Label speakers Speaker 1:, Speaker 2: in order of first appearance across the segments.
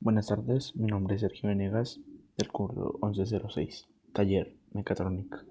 Speaker 1: Buenas tardes, mi nombre es Sergio Venegas del curso 1106, Taller Mecatrónica,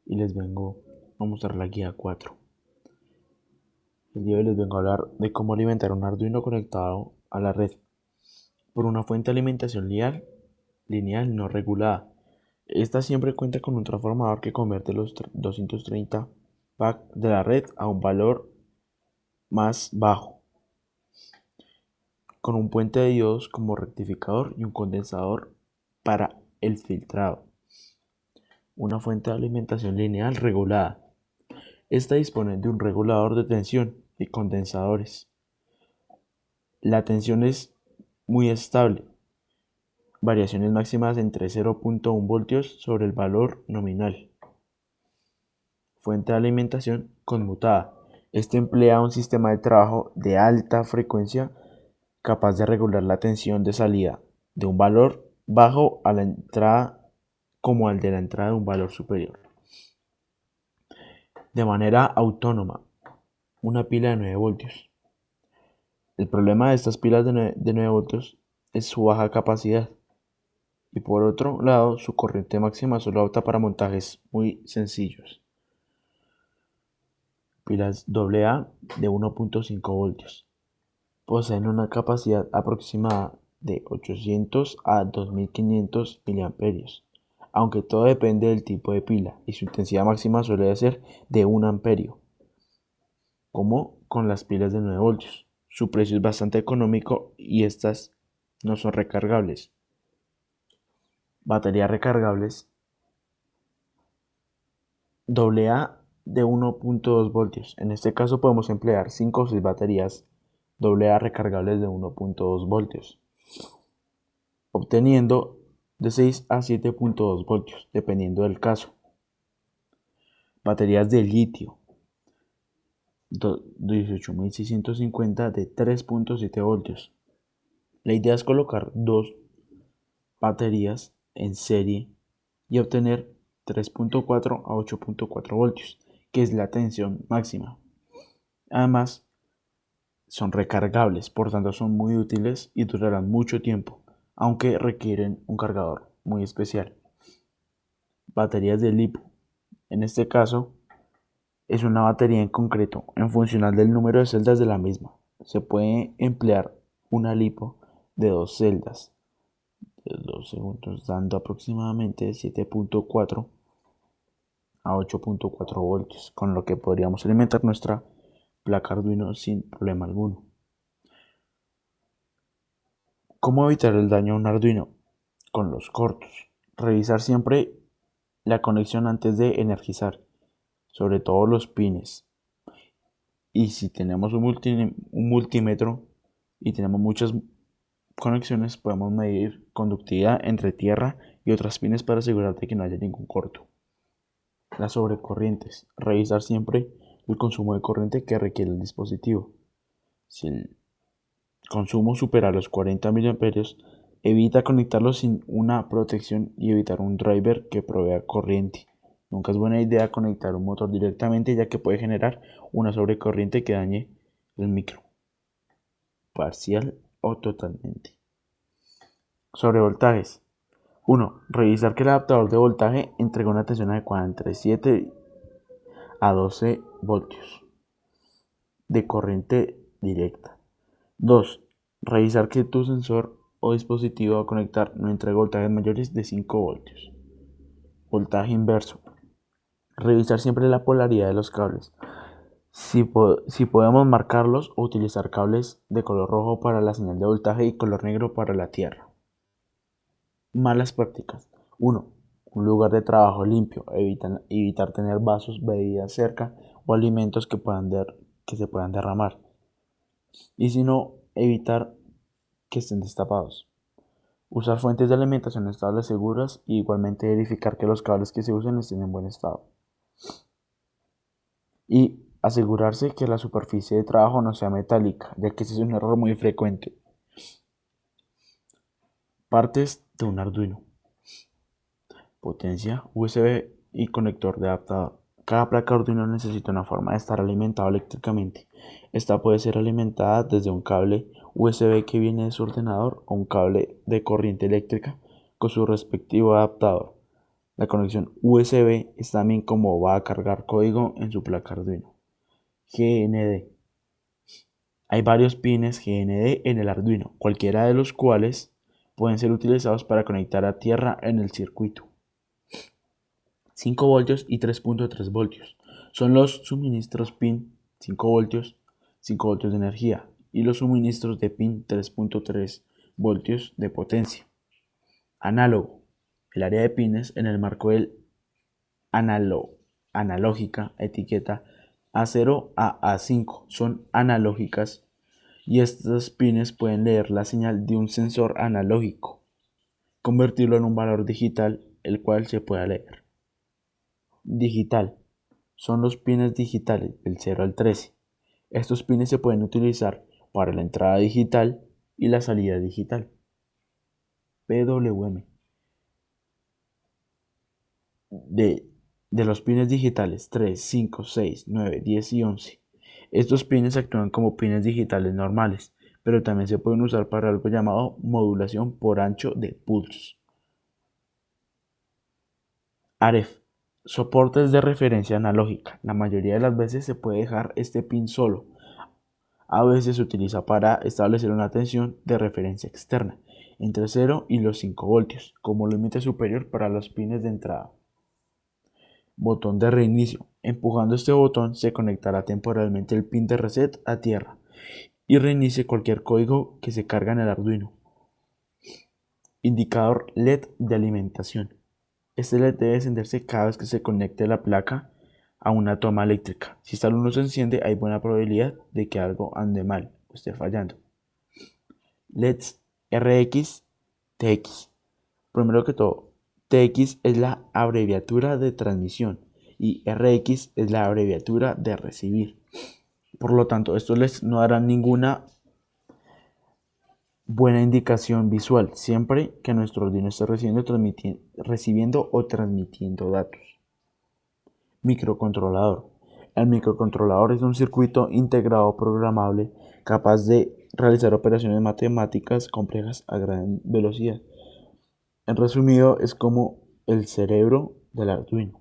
Speaker 1: y les vengo a mostrar la guía 4. El día de hoy les vengo a hablar de cómo alimentar un Arduino conectado a la red por una fuente de alimentación lineal no regulada. Esta siempre cuenta con un transformador que convierte los 230 PAC de la red a un valor más bajo, con un puente de diodos como rectificador y un condensador para el filtrado. Una fuente de alimentación lineal regulada. Esta dispone de un regulador de tensión y condensadores. La tensión es muy estable, variaciones máximas entre 0.1 voltios sobre el valor nominal. Fuente de alimentación conmutada. Este emplea un sistema de trabajo de alta frecuencia capaz de regular la tensión de salida de un valor bajo a la entrada como al de la entrada de un valor superior. De manera autónoma, una pila de 9 voltios. El problema de estas pilas de 9 voltios es su baja capacidad y por otro lado su corriente máxima solo apta para montajes muy sencillos. Pilas AA de 1.5 voltios. Poseen una capacidad aproximada de 800 a 2500 miliamperios, aunque todo depende del tipo de pila y su intensidad máxima suele ser de 1 amperio, como con las pilas de 9 voltios. Su precio es bastante económico y estas no son recargables. Baterías recargables AA de 1.2 voltios. En este caso podemos emplear 5 o 6 baterías AA recargables de 1.2 voltios, obteniendo de 6 a 7.2 voltios, dependiendo del caso. Baterías de litio 18650 de 3.7 voltios. La idea es colocar dos baterías en serie y obtener 3.4 a 8.4 voltios, que es la tensión máxima. Además, son recargables, por tanto son muy útiles y durarán mucho tiempo, aunque requieren un cargador muy especial. Baterías de LiPo. En este caso, es una batería en concreto, en función del número de celdas de la misma. Se puede emplear una LiPo de 2 celdas de 2 segundos, dando aproximadamente 7.4 a 8.4 voltios, con lo que podríamos alimentar nuestra placa Arduino sin problema alguno. ¿Cómo evitar el daño a un Arduino? Con los cortos. Revisar siempre la conexión antes de energizar, sobre todo los pines. Y si tenemos un multímetro y tenemos muchas conexiones, podemos medir conductividad entre tierra y otras pines para asegurarte que no haya ningún corto. Las sobrecorrientes. Revisar siempre el consumo de corriente que requiere el dispositivo. Si el consumo supera los 40 miliamperios, evita conectarlo sin una protección y evitar un driver que provea corriente. Nunca es buena idea conectar un motor directamente, ya que puede generar una sobrecorriente que dañe el micro, parcial o totalmente. Sobrevoltajes. 1. Revisar que el adaptador de voltaje entrega una tensión adecuada entre 7 a 12 voltios de corriente directa. 2. Revisar que tu sensor o dispositivo a conectar no entrega voltajes mayores de 5 voltios. Voltaje inverso. Revisar siempre la polaridad de los cables. Si podemos marcarlos o utilizar cables de color rojo para la señal de voltaje y color negro para la tierra. Malas prácticas. 1. Un lugar de trabajo limpio. Evitar tener vasos, bebidas cerca o alimentos que se puedan derramar. Y si no, evitar que estén destapados. Usar fuentes de alimentación estables seguras y igualmente verificar que los cables que se usen estén en buen estado. Y asegurarse que la superficie de trabajo no sea metálica, ya que ese es un error muy frecuente. Partes de un Arduino. Potencia, USB y conector de adaptador. Cada placa Arduino necesita una forma de estar alimentado eléctricamente. Esta puede ser alimentada desde un cable USB que viene de su ordenador o un cable de corriente eléctrica con su respectivo adaptador. La conexión USB es también como va a cargar código en su placa Arduino. GND. Hay varios pines GND en el Arduino, cualquiera de los cuales pueden ser utilizados para conectar a tierra en el circuito. 5 voltios y 3.3 voltios son los suministros pin 5 voltios, 5 voltios de energía y los suministros de pin 3.3 voltios de potencia. Análogo. El área de pines en el marco del analógica etiqueta A0 a A5 son analógicas y estos pines pueden leer la señal de un sensor analógico, convertirlo en un valor digital, el cual se pueda leer. Digital. Son los pines digitales del 0 al 13. Estos pines se pueden utilizar para la entrada digital y la salida digital. PWM. De los pines digitales 3, 5, 6, 9, 10 y 11. Estos pines actúan como pines digitales normales, pero también se pueden usar para algo llamado modulación por ancho de pulsos. AREF. Soportes de referencia analógica. La mayoría de las veces se puede dejar este pin solo. A veces se utiliza para establecer una tensión de referencia externa entre 0 y los 5 voltios como límite superior para los pines de entrada. Botón de reinicio. Empujando este botón se conectará temporalmente el pin de reset a tierra y reinicie cualquier código que se carga en el Arduino. Indicador LED de alimentación. Este LED debe encenderse cada vez que se conecte la placa a una toma eléctrica. Si esta luz no se enciende, hay buena probabilidad de que algo ande mal o esté fallando. LEDs RX, TX. Primero que todo, TX es la abreviatura de transmisión y RX es la abreviatura de recibir. Por lo tanto, estos LEDs no darán ninguna buena indicación visual siempre que nuestro Arduino esté recibiendo o transmitiendo datos. Microcontrolador. El microcontrolador es un circuito integrado programable capaz de realizar operaciones matemáticas complejas a gran velocidad. En resumido, es como el cerebro del Arduino.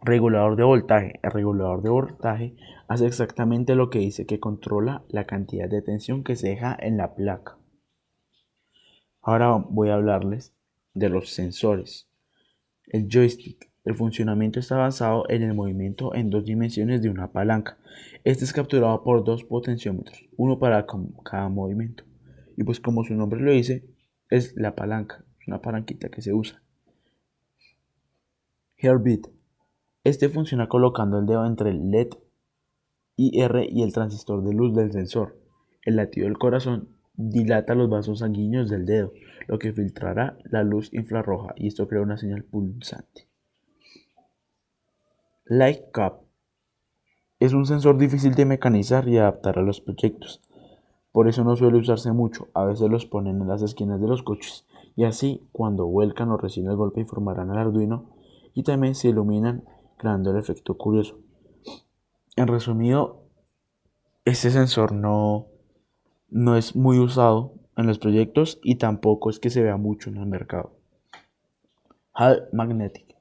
Speaker 1: Regulador de voltaje. El regulador de voltaje hace exactamente lo que dice, que controla la cantidad de tensión que se deja en la placa. Ahora voy a hablarles de los sensores. El joystick. El funcionamiento está basado en el movimiento en 2 dimensiones de una palanca. Este es capturado por 2 potenciómetros, uno para cada movimiento. Y pues como su nombre lo dice, es la palanca, es una palanquita que se usa. Heartbeat. Este funciona colocando el dedo entre el LED IR y el transistor de luz del sensor. El latido del corazón dilata los vasos sanguíneos del dedo, lo que filtrará la luz infrarroja y esto crea una señal pulsante. Light Cap. Es un sensor difícil de mecanizar y adaptar a los proyectos. Por eso no suele usarse mucho, a veces los ponen en las esquinas de los coches y así cuando vuelcan o reciben el golpe informarán al Arduino y también se iluminan creando el efecto curioso. En resumido, este sensor no es muy usado en los proyectos y tampoco es que se vea mucho en el mercado. Hall Magnetic.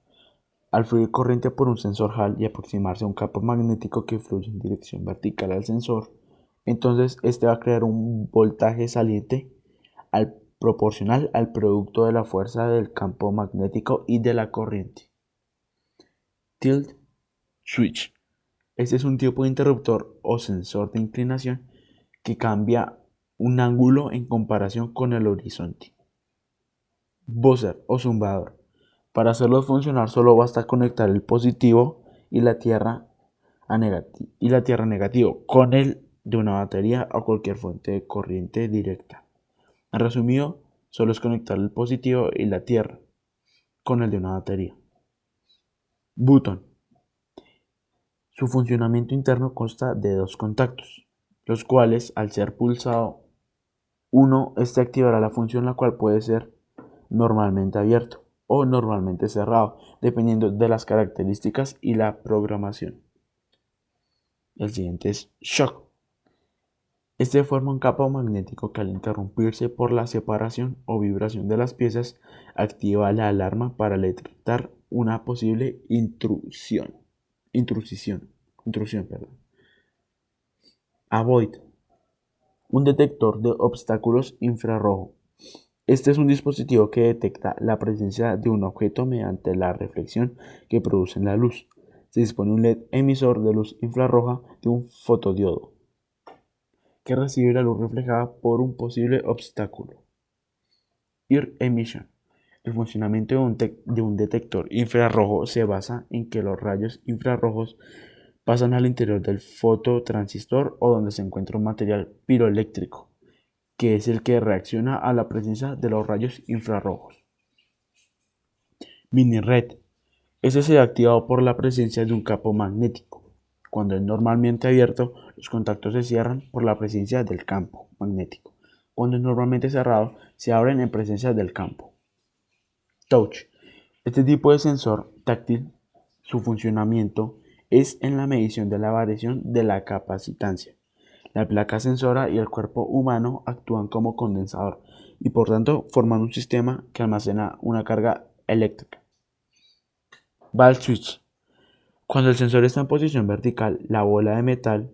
Speaker 1: Al fluir corriente por un sensor Hall y aproximarse a un campo magnético que fluye en dirección vertical al sensor, entonces este va a crear un voltaje saliente proporcional al producto de la fuerza del campo magnético y de la corriente. Tilt Switch. Este es un tipo de interruptor o sensor de inclinación que cambia un ángulo en comparación con el horizonte. Buzzer o zumbador. Para hacerlo funcionar solo basta conectar el positivo y la tierra negativo con el de una batería o cualquier fuente de corriente directa. En resumido, solo es conectar el positivo y la tierra con el de una batería. Button. Su funcionamiento interno consta de 2 contactos, los cuales al ser pulsado uno, este activará la función, la cual puede ser normalmente abierto o normalmente cerrado, dependiendo de las características y la programación. El siguiente es Shock. Este forma un campo magnético que al interrumpirse por la separación o vibración de las piezas activa la alarma para detectar una posible intrusión, perdón. Avoid, un detector de obstáculos infrarrojo. Este es un dispositivo que detecta la presencia de un objeto mediante la reflexión que produce la luz. Se dispone un LED emisor de luz infrarroja de un fotodiodo que recibe la luz reflejada por un posible obstáculo. Ear emission. El funcionamiento de un detector infrarrojo se basa en que los rayos infrarrojos pasan al interior del fototransistor o donde se encuentra un material piroeléctrico, que es el que reacciona a la presencia de los rayos infrarrojos. Mini red. Este se ha activado por la presencia de un campo magnético. Cuando es normalmente abierto, los contactos se cierran por la presencia del campo magnético. Cuando es normalmente cerrado, se abren en presencia del campo. Touch. Este tipo de sensor táctil, su funcionamiento es en la medición de la variación de la capacitancia. La placa sensora y el cuerpo humano actúan como condensador y por tanto forman un sistema que almacena una carga eléctrica. Ball switch. Cuando el sensor está en posición vertical, la bola de metal,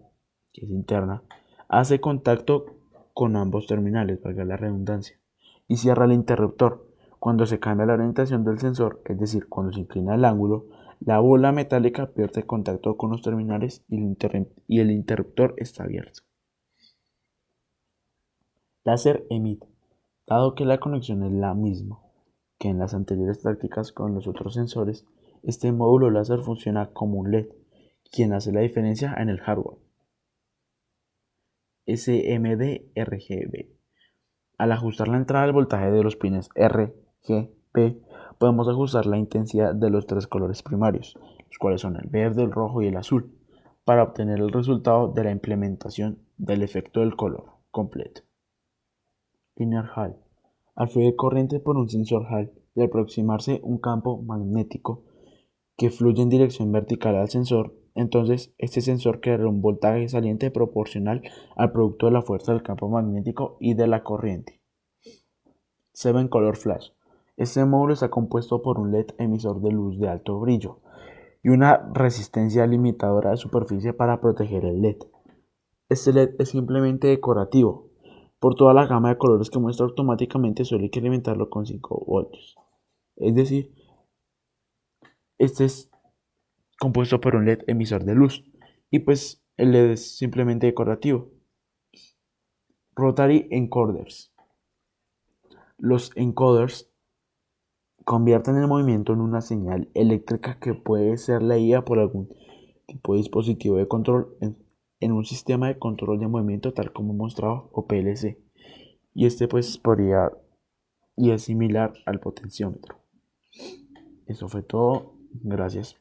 Speaker 1: que es interna, hace contacto con ambos terminales, valga la redundancia, y cierra el interruptor. Cuando se cambia la orientación del sensor, es decir, cuando se inclina el ángulo, la bola metálica pierde contacto con los terminales y el interruptor está abierto. Láser emit. Dado que la conexión es la misma que en las anteriores prácticas con los otros sensores, este módulo láser funciona como un LED, quien hace la diferencia en el hardware. SMD-RGB. Al ajustar la entrada del voltaje de los pines R, G, P, podemos ajustar la intensidad de los tres colores primarios, los cuales son el verde, el rojo y el azul, para obtener el resultado de la implementación del efecto del color completo. Linear Hall. Al fluir corriente por un sensor Hall y aproximarse un campo magnético que fluye en dirección vertical al sensor, entonces este sensor creará un voltaje saliente proporcional al producto de la fuerza del campo magnético y de la corriente. 7 Color Flash. Este módulo está compuesto por un LED emisor de luz de alto brillo y una resistencia limitadora de superficie para proteger el LED. Este LED es simplemente decorativo. Por toda la gama de colores que muestra automáticamente suele incrementarlo con 5 voltios. Es decir, este es compuesto por un LED emisor de luz y pues el LED es simplemente decorativo. Rotary encoders. Los encoders convierten el movimiento en una señal eléctrica que puede ser leída por algún tipo de dispositivo de control en un sistema de control de movimiento tal como mostrado o PLC. Y este pues y es similar al potenciómetro. Eso fue todo. Gracias.